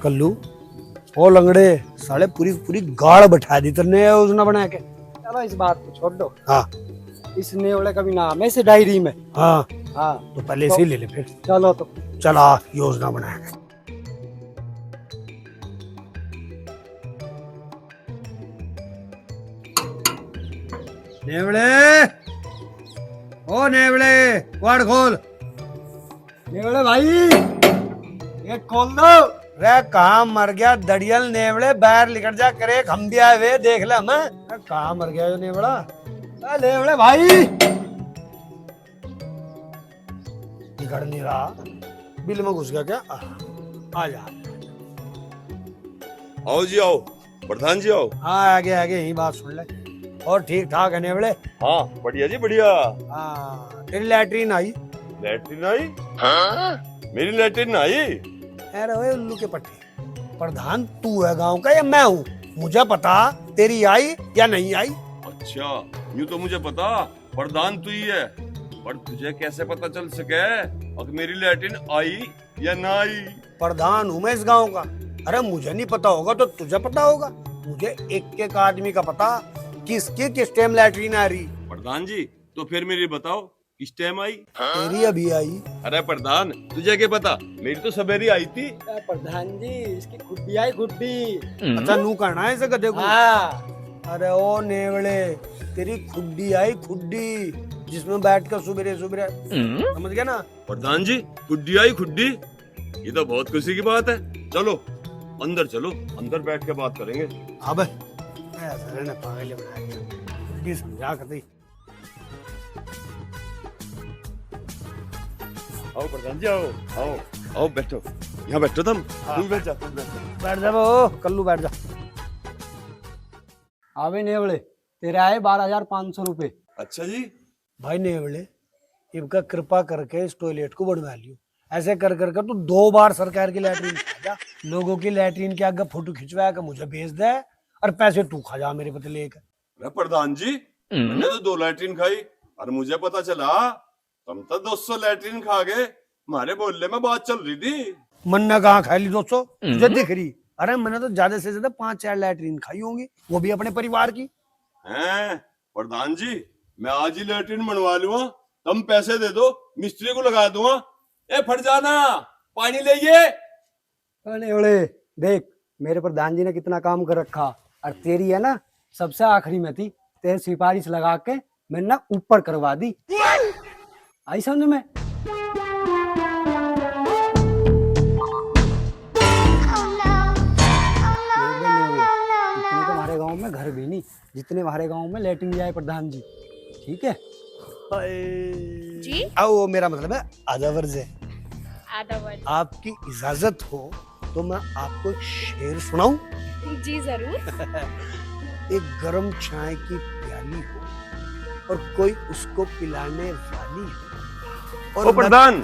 कल्लू ओ लंगड़े साले पूरी पूरी गाड़ बैठा दी तेने योजना बना के। चलो इस बात को छोड़ दो। हाँ इस नेवले का भी नाम है इस डायरी में। हाँ हाँ तो पहले इसे ले ले फिर। चलो तो चला योजना बना के। नेवले ओ नेवले क्वाड खोल। नेवले भाई ये खोल दो। रे कहाँ मर गया दड़ियल नेवले बाहर निकल जा करे हम भी आए हुए देख ले हम। कहाँ मर गया जो नेवड़ा। नेवले भाई निकल नहीं रहा बिल में घुस गया क्या। आ जा। आओ जी आओ, प्रधान जी आओ। हाँ आगे आगे यही बात सुन ले। और ठीक ठाक है नेवले। हाँ बढ़िया जी बढ़िया। हाँ तेरी लैट्रीन आई। लैट्रिन आई? मेरी लैट्रिन आई? अरे ओए उल्लू के पट्टे प्रधान तू है गांव का या मैं हूँ मुझे पता तेरी आई या नहीं आई। अच्छा यूँ तो मुझे पता प्रधान तू ही है, पर तुझे कैसे पता चल सके अब मेरी लैट्रिन आई या ना आई? प्रधान हूँ मैं इस गांव का। अरे मुझे नहीं पता होगा तो तुझे पता होगा। मुझे एक एक आदमी का पता किसकी किस टाइम लैट्रीन आ रही। प्रधान जी तो फिर मेरी बताओ किस टाइम आई? तेरी अभी आई। अरे प्रधान तुझे क्या पता, मेरी तो सवेरे आई थी। प्रधान जी इसकी गुड्डी आई गुड्डी। अच्छा नू करना है इसे गधे को। हाँ अरे ओ नेवले तेरी खुड्डी आई खुड्डी जिसमें बैठ कर सुबह सुबह समझ गया ना। प्रधान जी खुड्डी आई खुड्डी, ये तो बहुत खुशी की बात है। चलो अंदर चलो, अंदर बैठ के बात करेंगे। अब ऐसा ने पागल बना दिया खुड्डी समझा कर दी। आओ प्रधान जी आओ आओ आओ बैठो, यहाँ बैठो तुम। तुम बैठ जा, तुम बैठ जा। बैठ जा वो कल्लू बैठ जा। अबे नेवले तेरे आए 12,500 रुपए। अच्छा जी भाई नेवले इनका कृपा करके इस टॉयलेट को बनवा लियो। ऐसे कर कर तू 2 बार सरकार की लैट्रीन खा जा। लोगों की लैट्रीन के आगे फोटो खिंचवा के मुझे भेज दे और पैसे तू खा जा मेरे पते लेकर। अरे प्रधान जी मैंने तो 2 लैट्रिन खाई और मुझे पता चला तुम तो 200 लैट्रिन खा गए। हमारे बोलने में बात चल रही थी। मन ने कहा खा ली 200 तुझे दिख रही। अरे मैंने तो ज्यादा से ज्यादा 5-4 लैट्रीन खाई होंगी वो भी अपने परिवार की। हैं प्रधान जी मैं आज ही लैट्रिन बनवा लूंगा, तुम पैसे दे दो मिस्त्री को लगा दूंगा। ए फट जाना पानी ले। नेवले देख मेरे प्रधान जी ने कितना काम कर रखा और तेरी है ना सबसे आखिरी में थी। तेरी सिफारिश लगा के मैंने ना ऊपर करवा दी। आई समझ में। इतने तो हमारे गांव में घर भी नहीं जितने हमारे गांव में लैट्रिन जाए प्रधान जी। ठीक है जी आओ मेरा मतलब है आदावर्ज है। आदावर्ज आपकी इजाजत हो तो मैं आपको एक शेर सुनाऊं। जी जरूर। एक गरम चाय की प्याली हो और कोई उसको पिलाने वाली हो ओ प्रधान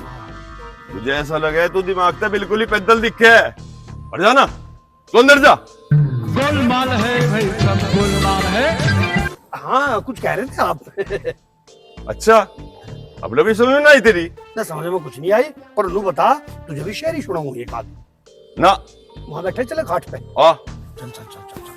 मुझे ऐसा लगा तू दिमाग से बिल्कुल ही पैदल दिखे है। फट जाना तू अंदर जा। गोलमाल है भाई सब गोलमाल है। हाँ कुछ कह रहे थे आप। अच्छा अब लगी समझ में नहीं तेरी? ना समझ में कुछ नहीं आई पर नू बता तुझे भी शेर ही सुनाऊं एक आध। ना वहां बैठे चले घाट पे। आ चल चल चल चल चल।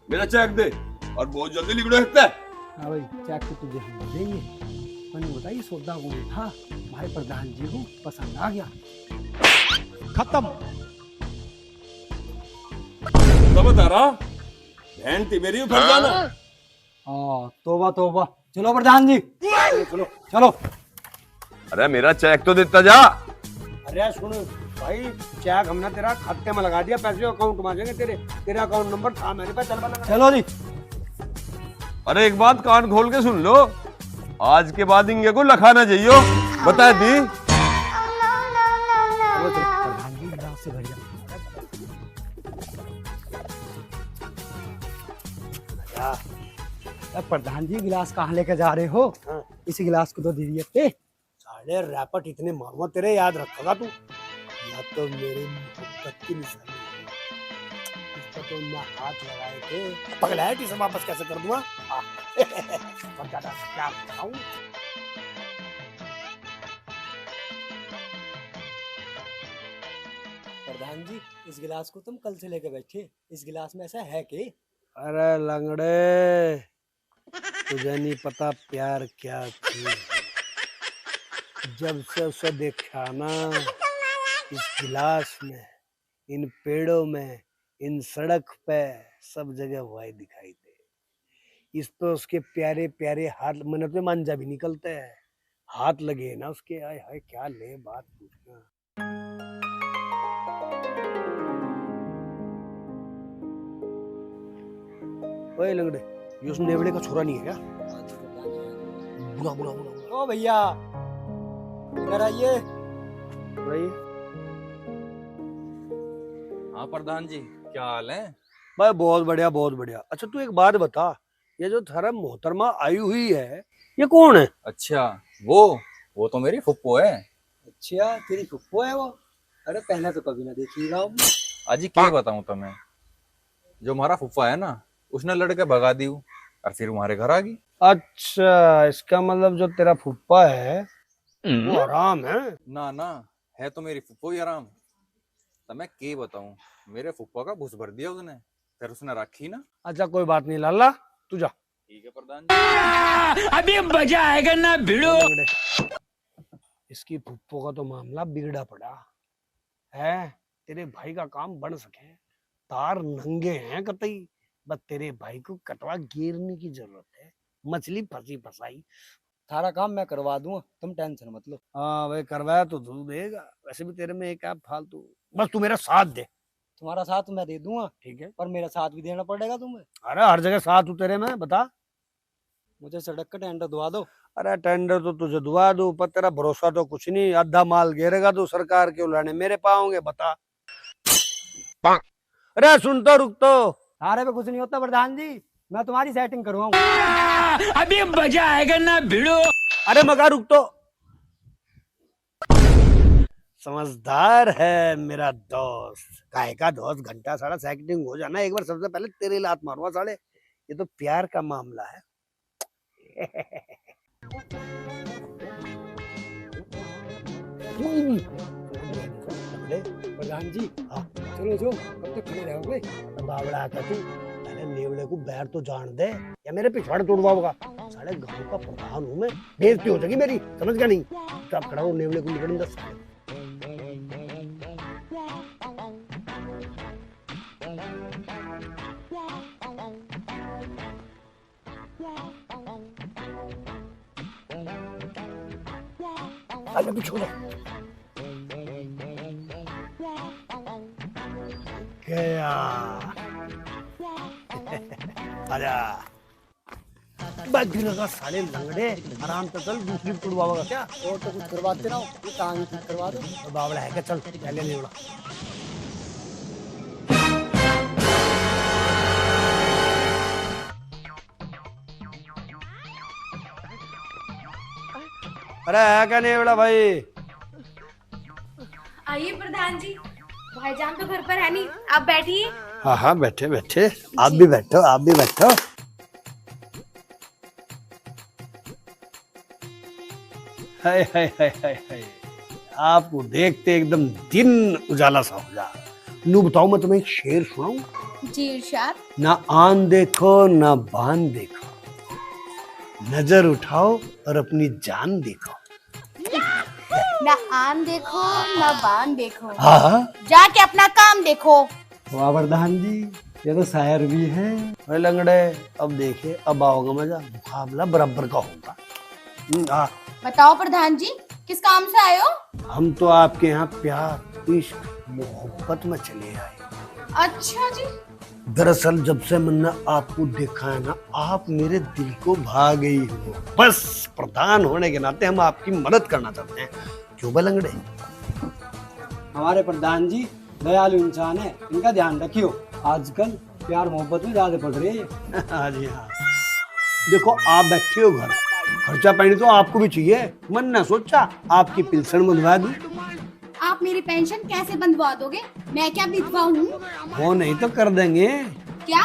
मेरा चेक दे और बहुत जल्दी लिख लो सकता है। हाँ भाई चेक तो तुझे हम देंगे। मैंने बताइए सौदा कौन था हमारे प्रधान जी को पसंद आ गया। खत्म। तो बता रहा बहन थी मेरी फट जाना। हाँ तोबा तोबा। चलो प्रधान जी चलो चलो। अरे मेरा चेक तो देता जा। अरे सुन भाई चेक हमने तेरा खाते में लगा दिया पैसे अकाउंट में आ जाएंगे तेरे। तेरा अकाउंट नंबर था मेरे पास। चल बना। चलो जी। अरे एक बात कान खोल के सुन लो, आज के बाद इंगे को लखाना चाहिए बता दी। प्रधान जी गिलास से भर जा। प्रधान जी गिलास कहाँ लेके जा रहे हो? हाँ। इसी गिलास को तो दे दिए थे। साढ़े रैपट इतने मारूंगा तेरे याद रखेगा तू। या तो मेरी मोहब्बत की निशानी तो मैं हाथ लगाए थे पगला है टीसर वापस कैसे कर दूंगा और ज्यादा क्या बताऊं। प्रधान जी, इस गिलास को तुम कल से लेके बैठे, इस गिलास में ऐसा है कि अरे लंगड़े, तुझे नहीं पता प्यार क्या चीज है। जब से उसे देखा ना, इस गिलास में, इन पेड़ों में, इन सड़क पे, सब जगह वही दिखाई दे। इस पे उसके प्यारे प्यारे हाथ, मैंने तो मांझा भी निकलते हैं, हाथ लगे ना उसके, आय हाय क्या ले बात पूछना। ओए लंगड़े, ये उस नेवले का छोरा नहीं है क्या? बुला बुला बुला बुला। ओ भैया, इधर आइए। भाई हाँ प्रधान जी, क्या हाल है? भाई बहुत बढ़िया बहुत बढ़िया। अच्छा तू एक बात बता, ये जो थारा मोहतरमा आई हुई है, ये कौन है? अच्छा, वो तो मेरी फुप्पो है। अच्छा, तेरी फुप्पो है वो? अरे पहले तो कभी ना देखी रहा हूँ। अजी क्या बताऊं तुम्हें, जो हमारा फुफ्फा है ना, उसने लड़के भगा दी और फिर तुम्हारे घर आ गई। अच्छा, इसका मतलब जो तेरा फुप्पा है वो आराम है? ना ना, है तो मेरी फुप्पो ही आराम। तो मैं क्या बताऊं, मेरे फुप्पा का घुस भर दिया उसने, फिर उसने रखी ना। अच्छा कोई बात नहीं लाला, तू जा। ठीक है प्रधान जी। अभी मजा आएगा ना भिड़ो। इसकी फुप्पो का तो मामला बिगड़ा पड़ा है। तेरे भाई का काम बन सके, तार नंगे हैं कतई, बस तेरे भाई को कटवा गिरने की जरूरत है। मछली फंसी फसाई। सारा काम मैं करवा दूंगा, तुम टेंशन मत लो। हाँ भाई, करवाया तो तू देगा, वैसे भी तेरे में एक ऐप फालतू, बस तू मेरा साथ दे। तुम्हारा साथ मैं दे दूंगा, ठीक है? पर मेरा साथ भी देना पड़ेगा तुम्हें। अरे हर जगह साथ हूँ तेरे में, बता। मुझे सड़क का टेंडर दुआ दो। अरे टेंडर तो तुझे दुआ दूं, पर तेरा भरोसा तो कुछ नहीं। आधा माल घेरेगा तो सरकार के उलाने मेरे पाओगे, बता। अरे सुन तो, रुक तो। सारे पे कुछ नहीं होता प्रधान जी, मैं तुम्हारी सेटिंग करवाऊंगा। अभी मजा आएगा ना भिड़ो। अरे मगा रुक तो। समझदार है मेरा दोस्त। काहे का दोस्त, घंटा सारा सेटिंग हो जाना। एक बार सबसे पहले तेरे लात मारूंगा साले, ये तो प्यार का मामला है। प्रधान जी, हाँ चलो जो, कब तक खड़े रहोगे? बावड़ा का तू, अरे नेवले को बैर तो जान दे, या मेरे पिछवाड़े तोड़वाओगा। साले गांव का प्रधान हूँ मैं, बेइज्जती हो जाएगी मेरी, समझ गया नहीं? चुप खड़ा हो, नेवले को निकल दस। अरे पीछे हो जा। गया। आजा। बस भी लगा साले लंगड़े, आराम से चल, दूसरी तुड़वाओगा क्या? और तो कुछ करवाते ना हो, ये काम ही ठीक करवा दो। तो बावड़ा है क्या? चल पहले नेवला। अरे है क्या नेवला भाई? आइए प्रधान जी, भाईजान तो घर पर है नहीं, आप बैठिए। हाँ हाँ बैठे बैठे, आप भी बैठो, आप भी बैठो। हाय हाय हाय हाय हाय, आपको देखते एकदम दिन उजाला सा हो जा। नू बताओ, मैं तुम्हें एक शेर सुनाऊं? जी इरशाद। ना आन देखो ना बान देखो, नजर उठाओ और अपनी जान देखो। ना आन देखो ना बान देखो, हाँ जाके अपना काम देखो। वाह प्रधान जी, ये तो शायर भी है। अरे लंगड़े, अब देखिए, अब आओगे मजा, मुकाबला बराबर का होगा। हाँ, बताओ प्रधान जी, किस काम से आए हो? हम तो आपके यहाँ प्यार, इश्क, मोहब्बत में चले आए। अच्छा जी। दरअसल जब से मैंने आपको देखा है ना, आप मेरे दिल को भा गई हो। बस प्रधान होने के नाते हम आपकी मदद करना चाहते हैं, क्यों बलंगड़े? हमारे प्रधान जी दयालु इंसान है, इनका ध्यान रखियो। आजकल प्यार मोहब्बत में ज्यादा पड़ रही है। हाँ जी हाँ। देखो आप बैठे हो घर, खर्चा पानी तो आपको भी चाहिए। मन ने सोचा आपकी पेंशन बंधवा दूं। आप मेरी पेंशन कैसे बंधवा दोगे? मैं क्या विधवा हूँ? वो नहीं तो कर देंगे। क्या?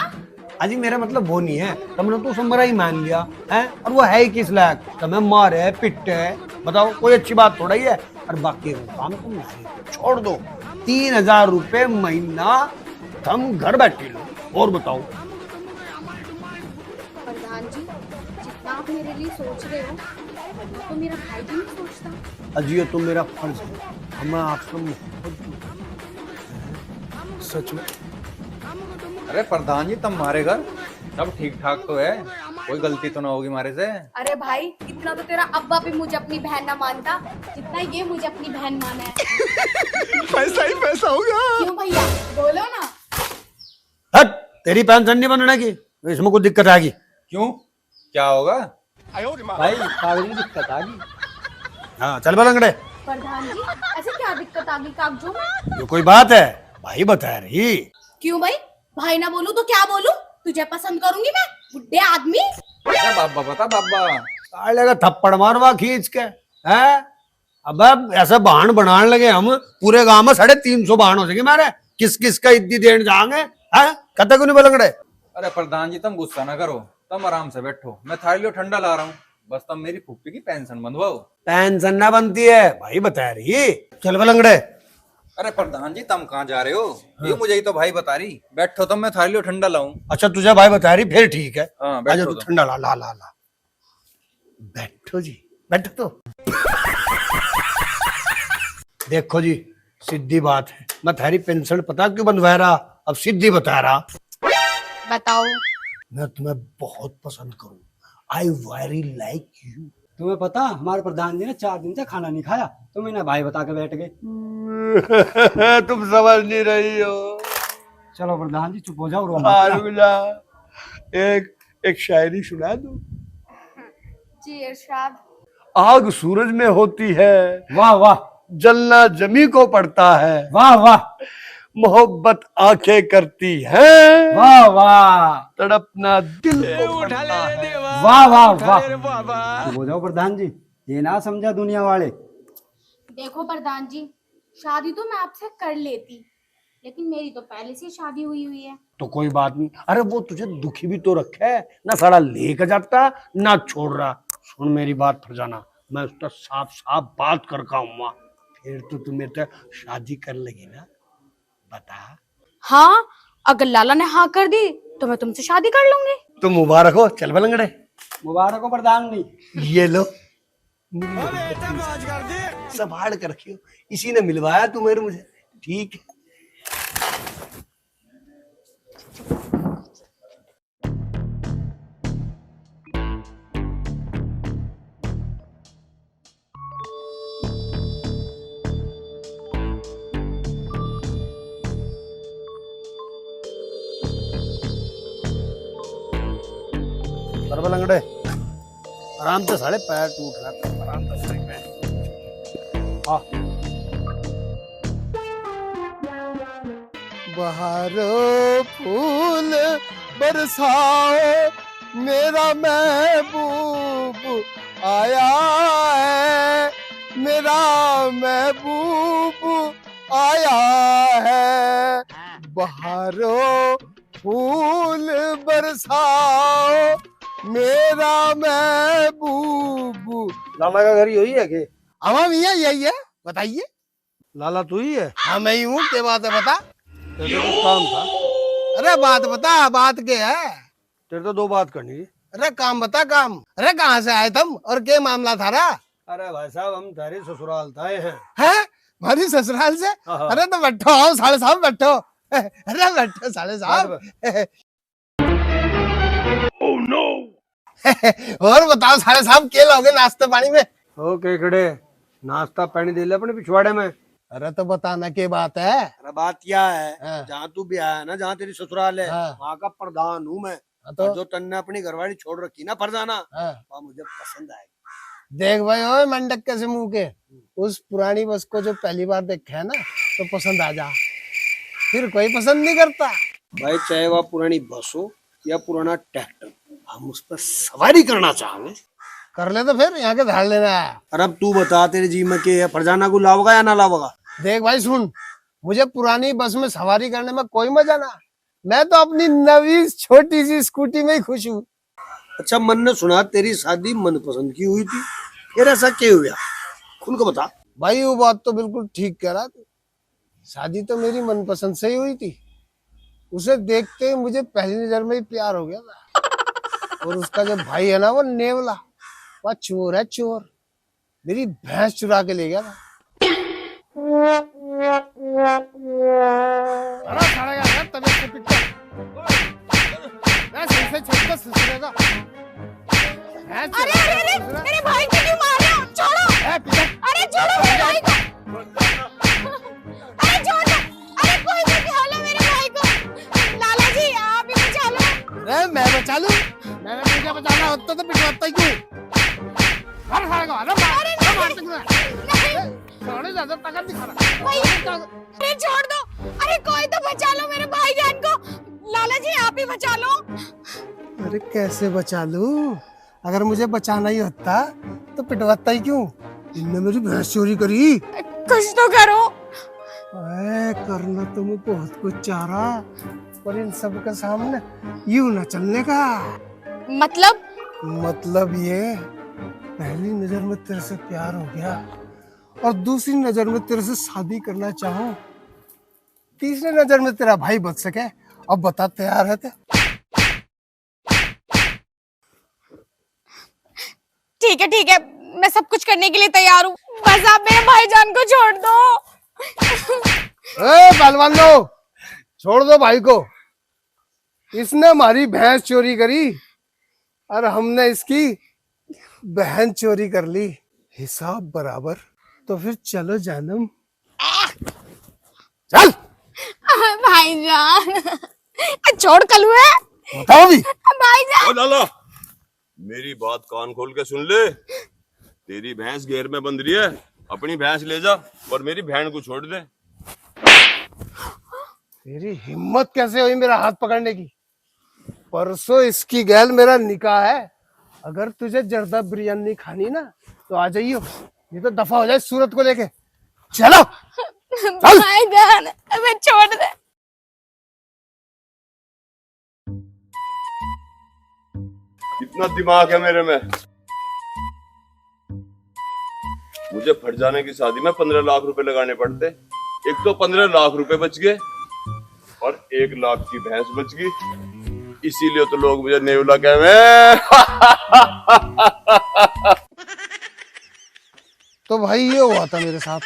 अजी मेरा मतलब वो नहीं है, तुमने तो समरा ही मान लिया है, और वो है ही किस लायक, तुम्हें मारे पिटे है, बताओ कोई अच्छी बात थोड़ा ही है। और बाकी वो काम तुम नहीं, छोड़ दो। 3,000 रुपए महीना तुम घर बैठे लो, और बताओ। प्रधान जी, जितना आप मेरे लिए सोच रहे हो उतना तो मेरा भाई भी नहीं सोचता। अजी ये तो मेरा फर्ज है, हमें आपसे मोहब्बत है। सच में। अरे प्रधान जी, तुम हमारे घर सब ठीक ठाक तो है, कोई गलती तो ना होगी हमारे से। अरे भाई, इतना तो तेरा अब्बा भी मुझे अपनी बहन ना मानता जितना ये मुझे अपनी बहन माना है। पैसा ही पैसा होगा। क्यों भैया, बोलो ना। हट, तेरी पेंशन नहीं बनने की, इसमें कुछ दिक्कत आएगी। क्यों, क्या होगा? भाई कागज की दिक्कत आ गई। हाँ चल बलंगड़े। प्रधान जी, ऐसे क्या दिक्कत आ गई कागजों में? ये कोई बात है, भाई बता रही। क्यों भाई, भाई ना बोलूं तो क्या बोलूं? तुझे पसंद करूंगी मैं, बुड्ढे आदमी। अरे बाबा बता बाबा। साले का थप्पड़ मारवा खींच के है। अब ऐसा बहान बनाने लगे हम, पूरे गांव में 350 बहान हो जाएंगे मारे। किस किस का इतनी देर जाएंगे है, कतक नहीं बलंगड़े। अरे प्रधान जी, तुम गुस्सा ना करो, तुम आराम से बैठो, मैं थाली लो ठंडा ला रहा हूँ। बस तुम मेरी फूफी की पेंशन बंधवाओ। पेंशन ना बनती है, भाई बता रही। चल बलंगड़े। अरे प्रधान जी, तुम कहाँ जा रहे हो? ये मुझे ही तो भाई बता रही। बैठो, तुम मैं थाली लो ठंडा लाऊं। अच्छा तुझे भाई बता रही, फिर ठीक है। हाँ, बैठो आजा तू तो। ठंडा ला ला ला ला। बैठो जी, बैठो तो। देखो जी, सीधी बात है, मैं थारी पेंशन पता क्यों बंधवा रहा, अब सीधी बता रहा। बताओ। मैं तुम्हें बहुत पसंद करूं, आई वेरी लाइक यू। तुम्हें पता हमारे प्रधान जी ने 4 दिन से खाना नहीं खाया, तुम इन्हें भाई बता के बैठ गए। तुम समझ नहीं रही हो। चलो प्रधान जी चुप हो जाओ, रो हाँ, मत। रुक जा। एक शायरी सुना दूं। जी इरशाद। आग सूरज में होती है, वाह वाह जलना जमी को पड़ता है, वाह वाह मोहब्बत आंखें करती हैं, वाह वाह तड़पना दिल को पड़ता है। वाह वाह वाह। चुप हो जाओ प्रधान जी, ये ना समझा दुनिया वाले। देखो प्रधान जी, शादी तो मैं आपसे कर लेती, लेकिन मेरी तो पहले से शादी हुई है। तो कोई बात नहीं, अरे वो तुझे दुखी भी तो रखा है ना, सारा लेकर जाता ना छोड़ रहा। सुन मेरी बात फरजाना, मैं उसका साफ साफ बात कर कहूँगा, फिर तो तुम्हें तो शादी कर लेगी ना, बता। हाँ, अगर लाला ने हाँ कर दी तो मैं तुमसे शादी कर लूंगी। तो मुबारक हो, चल बलंगड़े। मुबारक हो प्रधान जी। ये लो, संभाल कर रखियो, इसी ने मिलवाया तुम्हें मुझे, ठीक है। बलंगड़े आराम से, साढ़े पैर टूट रहा था, आराम से सही में। हाँ बहारो फूल बरसाओ, मेरा महबूब आया है, मेरा महबूब आया है। बहारो फूल बरसाओ, मेरा महबूब। लाला का घर यही है कि? हमारा मियाँ यही है, बताइए। लाला तू ही है? हाँ मैं ही हूँ, क्या बात है बता। तेरे को काम था? अरे बात बता, बात क्या है? तेरे तो 2 बात करनी थी। अरे काम बता काम। अरे कहाँ से आए तुम और क्या मामला था रा? अरे भाई साहब, हम तेरे ससुराल आए हैं। हैं? हमारी ससुराल से? हाँ। अरे तो बैठो, आओ साले साहब बैठो। अरे बैठो साले साहब। Oh no! और बताओ साले साहब, क्या लोगे नाश्ते पानी में? ओ केकड़े, नाश्ता पानी दे ले अपने पिछवाड़े में। अरे तो बताना क्या बात है? अरे बात क्या है, हाँ। जहाँ तू भी आया ना, जहाँ तेरी ससुराल है, हाँ। वहाँ का प्रधान हूँ मैं। तो और जो तन्ने अपनी घरवाली छोड़ रखी ना फरजाना, हाँ। वहाँ मुझे पसंद आएगी। देख भाई, ओए मंडक के से मुंह के, उस पुरानी बस को जो पहली बार देखा है ना, तो पसंद आ जा, फिर कोई पसंद नहीं करता। भाई चाहे वह पुरानी बस हो या पुराना ट्रैक्टर, हम उस पर सवारी करना चाहेंगे। कर ले तो फिर यहाँ के धाड़ लेना है। और अब तू बता, तेरे जी में के फरजाना को लावगा या ना लावगा? देख भाई सुन, मुझे पुरानी बस में सवारी करने में कोई मजा ना। मैं तो अपनी नवी छोटी सी स्कूटी में ही खुश हूँ। अच्छा, मन ने सुना तेरी शादी मनपसंद की हुई थी, फिर ऐसा क्यों हुआ? खुल को बता। भाई वो बात तो बिल्कुल ठीक कह रहा तू। शादी तो मेरी मनपसंद से ही हुई थी। उसे देखते ही मुझे पहली नजर में ही प्यार हो गया था। और उसका जो भाई है ना, वो नेवला, वह चोर है, चोर। मेरी भैंस चुरा के ले गया था। अरे खड़ा यार, तबीयत से पिट कर। मैं सही से छोड़ दो ससुरेगा। अरे अरे अरे, मेरे भाई को क्यों मार रहे हो? छोड़ो। अरे छोड़ो मेरे भाई को। अरे छोड़ दो। अरे कोई भी बचा लो मेरे भाई को। लाला जी आप ही बचा लो। अरे मैं बचा लूं? मैंने तुझे बचाना होता तो पिटवाता ही क्यों? अरे खड़ा अरे मार थोड़ी ज्यादा ताकत दिखा रहा। अरे छोड़ दो। अरे कोई तो बचा लो मेरे भाईजान को। लाला जी आप ही बचा लो। अरे कैसे बचा लूं? अगर मुझे बचाना ही होता तो पिटवाता ही क्यों? इनने मेरी भैंस चोरी करी। कुछ तो करो। करना तो मैं बहुत कुछ चाह रहा, पर इन सब के सामने यूं ना चलने का। मतलब ये, पहली नजर में तेरे से प्यार हो गया और दूसरी नजर में तेरे से शादी करना चाहूं, तीसरी नजर में तेरा भाई बच सके। अब बता, तैयार है? ठीक है मैं सब कुछ करने के लिए तैयार हूँ। बस आप मेरे भाईजान को छोड़ दो। पहलवान लो, छोड़ दो भाई को। इसने हमारी भैंस चोरी करी और हमने इसकी बहन चोरी कर ली। हिसाब बराबर। तो फिर चलो जानम, चल। भाईजान छोड़ कलुए। बताओ भी। भाईजान। ओ लाला, मेरी बात कान खोल के सुन ले। तेरी भैंस घेर में बंध रही है, अपनी भैंस ले जा और मेरी बहन को छोड़ दे। तेरी हिम्मत कैसे हुई मेरा हाथ पकड़ने की? परसों इसकी गैल मेरा निकाह है। अगर तुझे जर्दा बिरयानी खानी ना तो आ जाइयो, ये तो दफा हो जाए सूरत को लेके। चलो भाईजान हमें छोड़ दे। इतना दिमाग है मेरे में। मुझे फट जाने की शादी में 15 लाख रुपए लगाने पड़ते। एक तो 15 लाख रुपए बच गए और 1 लाख की भैंस बच गई। इसीलिए तो लोग मुझे नेवला कहे। तो भाई ये हुआ था मेरे साथ।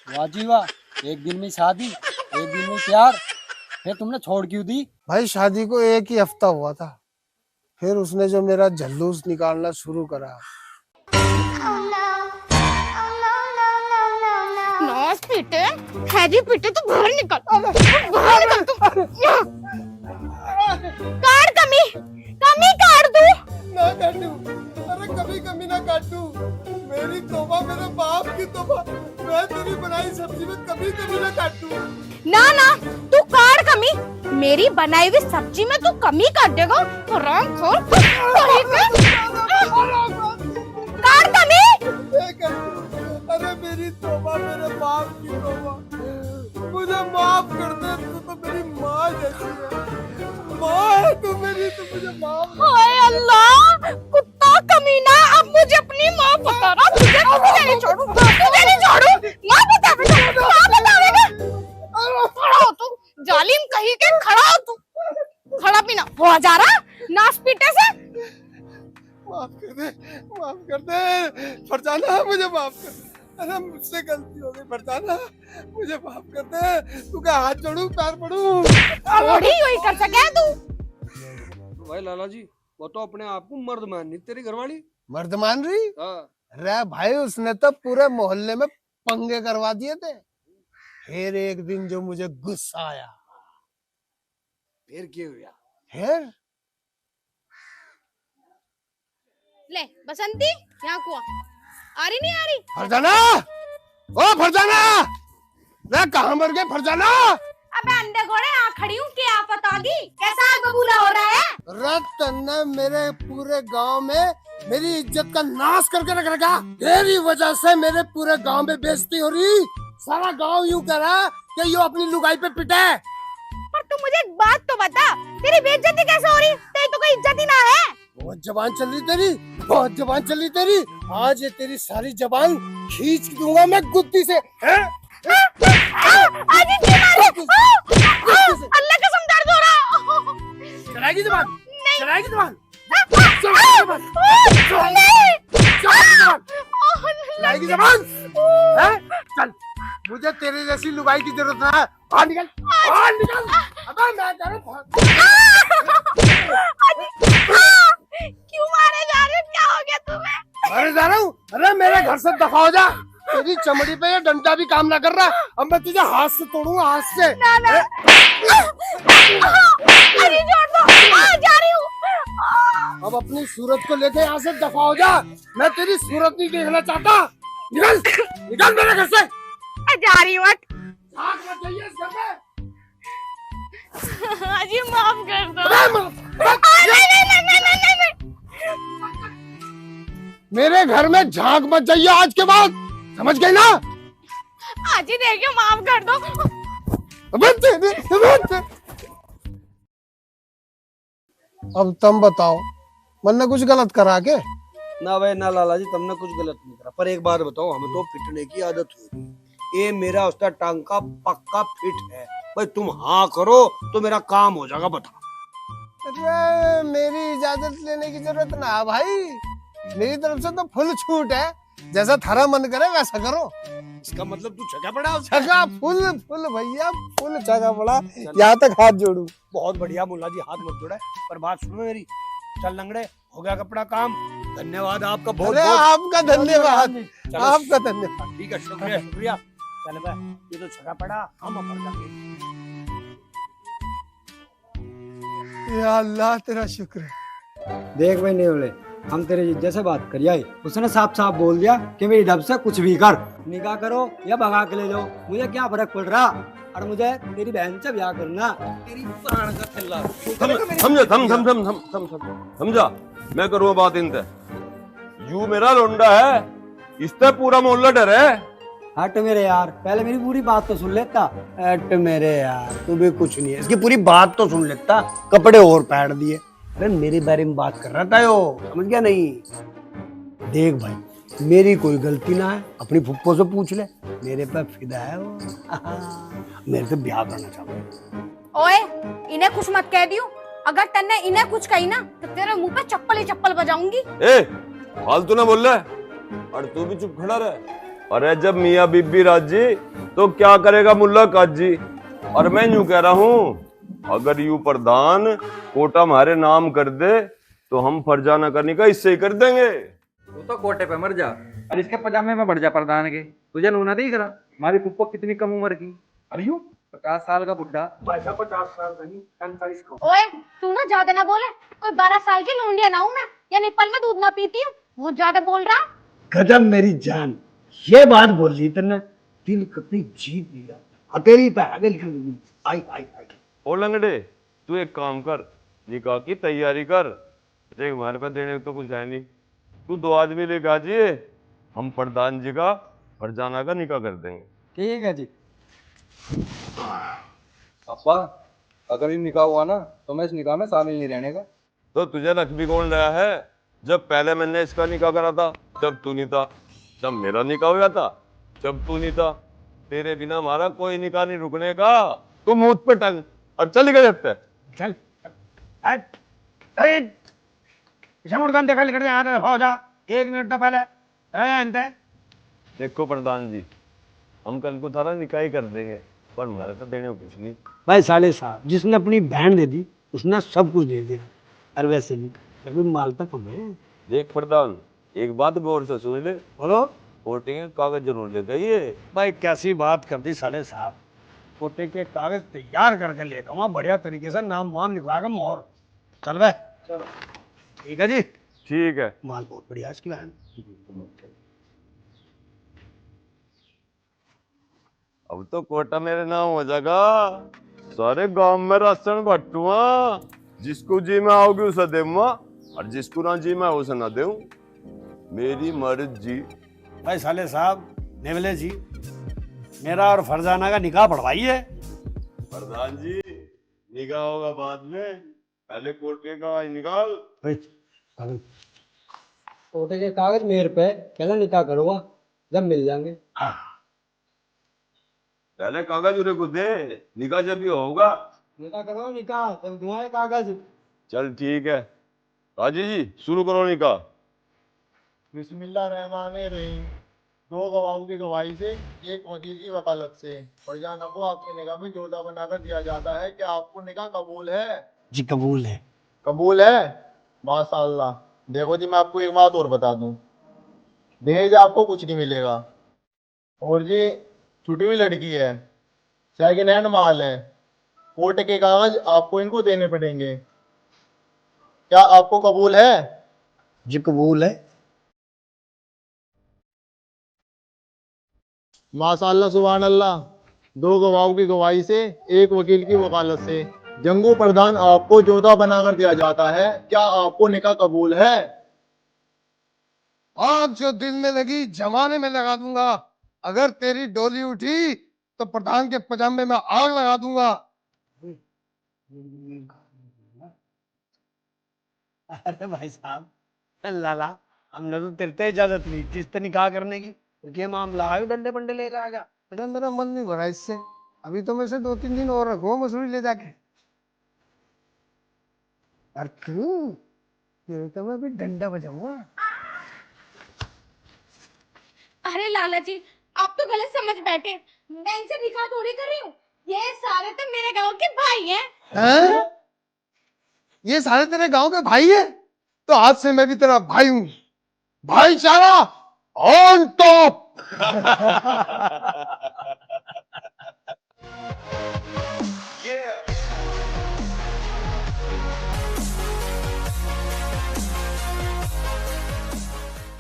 वाह जी वाह, एक दिन में शादी, एक दिन में प्यार, फिर तुमने छोड़ क्यों दी? भाई शादी को 1 ही हफ्ता हुआ था, फिर उसने जो मेरा जल्लूस निकालना शुरू करा। नौस पीटे, हैजी पीटे तो बाहर निकल, बाहर निकल तू। काट कमी काट दू। ना काटू, अरे कभी कमी ना काटू। मेरी तौबा, मेरे बाप की तौबा, मैं तेरी बनाई सब्जी में कभी कमी ना काटू। ना तू काट कमी। मेरी बनाई हुई सब्जी में तू कमी काट देगा? हरामखोर। काट कमी। अरे मेरी तौबा, मेरे बाप की तौबा, मुझे माफ कर दे। तू तो मेरी माँ जैसी है। माँ है तू मेरी, तो मुझे माफ। हाय अल्लाह, कुत्ता कमीना, अब मुझे अपनी माँ बता रहा। तुझे नहीं छोड़ू, माँ बतावेगा। खड़ा हो तू, जालिम कहीं के, खड़ा हो तू। खड़ा पीना हो जा रहा नाश पीटे से। माफ कर दे फरजाना, मुझे माफ कर दे। अरे मुझसे गलती हो गई फरजाना, मुझे माफ कर दे। तू क्या हाथ जोड़ू, पैर पड़ू? थोड़ी ही कर सके तू। भाई लाला जी, वो तो अपने आप को मर्द मान रही तेरी घरवाली। मर्द मान रही? अरे भाई उसने तो पूरे मोहल्ले में पंगे करवा दिए थे। फिर एक दिन जो मुझे गुस्सा आया, फिर क्या हुआ? फिर ले बसंती, यहाँ कुआ आ रही? फरजाना, ओ फरजाना, मैं कहाँ मर गए फरजाना? अबे अंधे घोड़े, आ खड़ी हूँ, क्या आफत आ गई? कैसा आग बबूला हो रहा है? रत ने मेरे पूरे गांव में मेरी इज्जत का नाश करके रख रखा। तेरी वजह से मेरे पूरे गांव में बेइज्जती हो रही। सारा गांव यूं कह रहा कि यो अपनी लुगाई पे पिटा है। पर तू मुझे एक बात तो बता, तेरी बेइज्जती कैसे हो रही? तेरी तो कोई इज्जत ही ना है। बहुत जबान चल रही तेरी, बहुत जबान चल रही तेरी। आज ये तेरी सारी जबान खींच दूंगा मैं गुत्ती से। हैं? अजी जी मारे। अल्लाह कसम दर्द हो रहा। चलाएगी जबान, नहीं। चलाएगी जबान, चलाएगी जबान। हैं? चल, मुझे तेरे जैसी लुगाई की जरूरत ना है। बाहर निकल, बाहर निकल। अबे मैं कह रहा हूं, क्यों मारे जा रहे हो? क्या हो गया तुम्हें? अरे जा रहा हूँ। अरे मेरे घर से दफा हो जा। तेरी चमड़ी पे ये डंडा भी काम ना कर रहा। अब मैं तुझे हाथ से तोड़ूंगा, हाथ से। ना ना। अरे छोड़ दो, जा रही हूँ। अब अपनी सूरत को लेके यहाँ से दफा हो जा। मैं तेरी सूरत नहीं देखना चाहता। निकल, निकल मेरे घर से। जा रही हूँ। भाग मत जाइए इस घर में। अजी माफ कर दो। अरे नहीं। मेरे घर में झांक मत जाइए आज के बाद, समझ गई ना? अजी देखिए, माफ कर दो। अब तुम बताओ, मैंने कुछ गलत करा के? ना भाई ना लाला जी, तुमने कुछ गलत नहीं करा। पर एक बात बताओ, हमें तो पिटने की आदत हो रही है। ये मेरा उसका टांका पक्का फिट है। भाई तुम हाँ करो तो मेरा काम हो जाएगा। बता। अरे मेरी इजाजत लेने की जरूरत ना है भाई, मेरी तरफ से तो फुल छूट है। जैसा थारा मन करे वैसा करो। इसका मतलब तू छका पड़ा? छगा फुल फुल भैया, फुल छगा पड़ा। यहाँ तक हाथ जोड़ू। बहुत बढ़िया मुल्ला जी, हाथ मत जोड़े। पर बात सुनो मेरी, चल लंगड़े, हो गया कपड़ा काम। धन्यवाद आपका, बहुत अरे बहुत। आपका धन्यवाद, चलो, आपका धन्यवाद। ठीक है, शुक्रिया शुक्रिया। चल भाई, ये तो छका पड़ा, हम अपर जाएंगे। या अल्लाह तेरा शुक्र है। देख भाई नेवले, हम तेरे जिज्जे से बात करिए आई। उसने साफ साफ बोल दिया कि मेरी डब से कुछ भी कर, निकाह करो या भगा के ले जाओ, मुझे क्या फर्क पड़ रहा। और मुझे तेरी बहन से ब्याह करना। तेरी प्राण का ठल्ला। समझा? मैं करूँगा बात इनसे। यू मेरा लोंडा है, इससे पूरा मोहल्ला डर है। हट मेरे यार, पहले मेरी पूरी बात तो सुन लेता। हट मेरे यार, तू भी कुछ नहीं है। इसकी पूरी बात तो सुन लेता, कपड़े और पहन दिए। अरे मेरे बारे में बात कर रहा था यो, समझ गया नहीं? देख भाई, मेरी कोई गलती ना है, अपनी फुप्पो से पूछ ले, मेरे पे फिदा है वो। मेरे से ब्याह करना चाहता है। ओए, इन्हें कुछ मत कह दियो। अगर तन्ने इन्हें कुछ कही ना तो तेरे मुंह पे चप्पल ही चप्पल बजाऊंगी। ए, फालतू ना बोल रहा। और तू भी चुप खड़ा रहे। अरे जब मियाँ बीबी राजी तो क्या करेगा मुल्ला काजी। और मैं यूं कह रहा हूँ, अगर यू प्रधान कोटा हमारे नाम कर दे तो हम फरजाना करने का इससे ही कर देंगे। तू तो कोटे पे मर जा और इसके पजामे में बढ़ जा प्रधान के। तुझे नूना नहीं करा? हमारी पुप्पो कितनी कम उम्र की? अरे यू 50 साल का बुढ़ा। 50 साल का नहीं, 45 का। ओए, तू ना ज्यादा ना बोले। कोई 12 साल की लौंडिया ना हूं मैं, या निपल में दूध ना पीती हूँ। बहुत ज्यादा बोल रहा। गजब मेरी जान, ये बात बोल ली तेने, दिल कितनी जीत लिया। हथेली पे आगे लिख दी। आई आई आई। ओ लंगड़े, तू एक काम कर, निकाह की तैयारी कर। देख हमारे पास देने तो कुछ है नहीं, तू 2 आदमी लेके आ जाइए, हम प्रधान जी का फरजाना का निकाह कर देंगे। ठीक है जी। पापा, अगर ये निकाह हुआ ना तो मैं इस निकाह में शामिल नहीं रहने का। तो तुझे रख भी कौन रहा है? जब पहले मैंने इसका निकाह करा था जब तू नहीं था, जब मेरा निकाह हुआ था जब तू नहीं था। तेरे बिना हमारा कोई निकाह नहीं रुकने का। तू मुंह पे टंग और चल गए जब तक। चल हट। अरे शमुड़गन देखा लिख रहे हो जा 1 मिनट तो पहले है। देखो प्रधान जी, हम कल को थारा निकाह ही कर देंगे, पर हमारे तो देने को कुछ नहीं। भाई साले साहब, जिसने अपनी बहन दे दी उसने सब कुछ दे दिया। और वैसे भी कभी माल तक हमें। देख प्रधान, एक बात गौर से सुन ले। बोलो। कोटे के कागज जरूर लेते ये। भाई कैसी बात कर दी साले साहब, कोटे के कागज तैयार करके ले आऊंगा, बढ़िया तरीके से नाम वाम लिखवाएगा, मोहर। चल भाई, चलो ठीक है जी। ठीक है। माल बहुत बढ़िया इसकी बहन। अब तो कोटा मेरे नाम हो जाएगा, सारे गांव में राशन बटूआ। जिसको जी में आओगे उसे दूंगा और जिसको ना जी में उसे ना दूं, मेरी मर्जी। भाई साले साहब, नेवले जी, मेरा और फरजाना का निकाह पढ़वाइए। प्रधान जी, निकाह होगा बाद में, पहले कोर्ट के गवाही निकाल। छोटे के कागज मेरे पे, कहना निकाह करूँगा जब मिल जाएंगे। पहले कागज उरे को दे, निकाह जब भी होगा। निकाह करो, निकाह जब तुम्हारे कागज। चल ठीक है, राजी जी शुरू करो निकाह। बिस्मिल्लाहिर्रहमानिर्रहीम। दो गवाहों की गवाही से, एक वकील की वकालत से फरजाना को आपके निकाह में जोड़ा बनाकर दिया जाता है। क्या आपको निकाह कबूल है? जी कबूल है। कबूल है, माशाअल्लाह। देखो जी, मैं आपको एक बात और बता दूं, दहेज आपको कुछ नहीं मिलेगा। और जी, छुटी हुई लड़की है, सेकंड हैंड माल है, कोर्ट के कागज आपको इनको देने पड़ेंगे। क्या आपको कबूल है? जी कबूल है। माशाअल्लाह, सुभान अल्लाह। दो गवाहों की गवाही से, एक वकील की वकालत से जंगो प्रधान आपको जोधा बनाकर दिया जाता है। क्या आपको निकाह कबूल है? आग जो दिल में लगी जमाने में लगा दूंगा। अगर तेरी डोली उठी तो प्रधान के पजामे में आग लगा दूंगा। अरे भाई साहब, लाला, हमने तो तेरे से इजाजत ली थी इस निकाह करने की। ये मामला है, डंडे बंडे ले रहा है। बेटा, मेरा मन नहीं भरा इससे। अभी तो मैं से 2-3 दिन और रखो मसूरी ले जाके। अरे क्यों? ये तो मैं अभी डंडा बजाऊंगा। अरे लाला जी, आप तो गलत समझ बैठे। मैं इनसे निकाह थोड़ी कर रही हूँ। ये सारे तो मेरे गांव के भाई हैं। हैं? ये सारे तेरे गांव के भाई है? तो आज से मैं भी तेरा भाई हूँ। भाईचारा ऑन टॉप। Yeah.